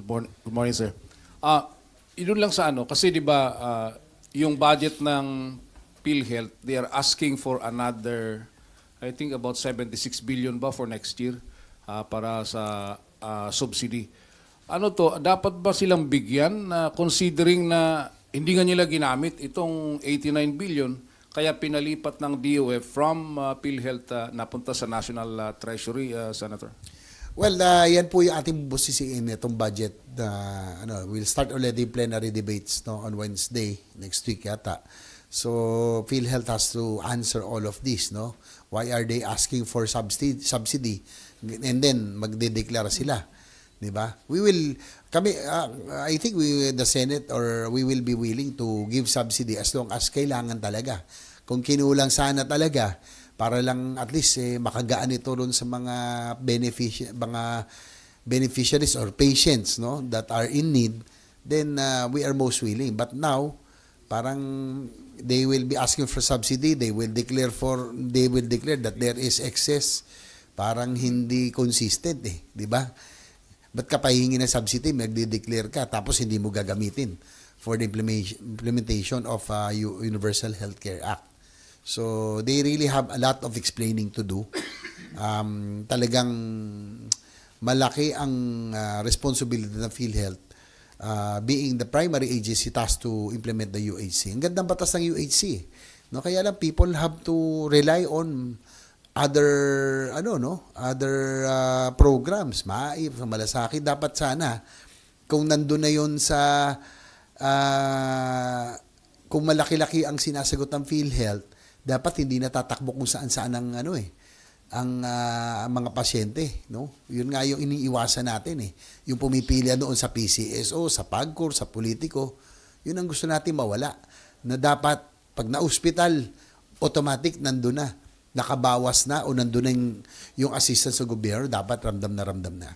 Good morning, sir. Yun lang sa ano, kasi di ba yung budget ng PhilHealth, they are asking for another, I think about 76 billion ba for next year para sa subsidy. Ano to, dapat ba silang bigyan considering na hindi nga nila ginamit itong 89 billion kaya pinalipat ng DOF from PhilHealth napunta sa National Treasury, Senator? Well, yan po yung ating busisiin itong budget. We'll start already plenary debates no, on Wednesday, next week yata. So, PhilHealth has to answer all of this. No? Why are they asking for subsidy? And then, magde-declare sila. Diba? I think the Senate or we will be willing to give subsidy as long as kailangan talaga. Kung kinulang sana talaga, para lang at least makagaan ito ron sa mga beneficiaries or patients no that are in need, then we are most willing. But now parang they will be asking for subsidy, they will declare that there is excess, parang hindi consistent di ba? Ba't ka pahingi ng subsidy, magde-declare ka tapos hindi mo gagamitin for the implementation of Universal Healthcare Act. So, they really have a lot of explaining to do. Talagang malaki ang responsibility ng PhilHealth being the primary agency tasked to implement the UHC. Ang gandang batas ng UHC. No? Kaya lang, people have to rely on other programs. Sa malasakit, dapat sana, kung nandun na yun sa, kung malaki-laki ang sinasagot ng PhilHealth, dapat hindi natatakbo kung saan-saan ang mga pasyente, no? Yun nga yung iniiwasan natin Yung pumipili doon sa PCSO, sa PAGCOR, sa politiko. Yun ang gusto natin mawala. Na dapat pag na-hospital, automatic nandun na. Nakabawas na o nandun na yung assistance sa gobyerno, dapat ramdam na ramdam na.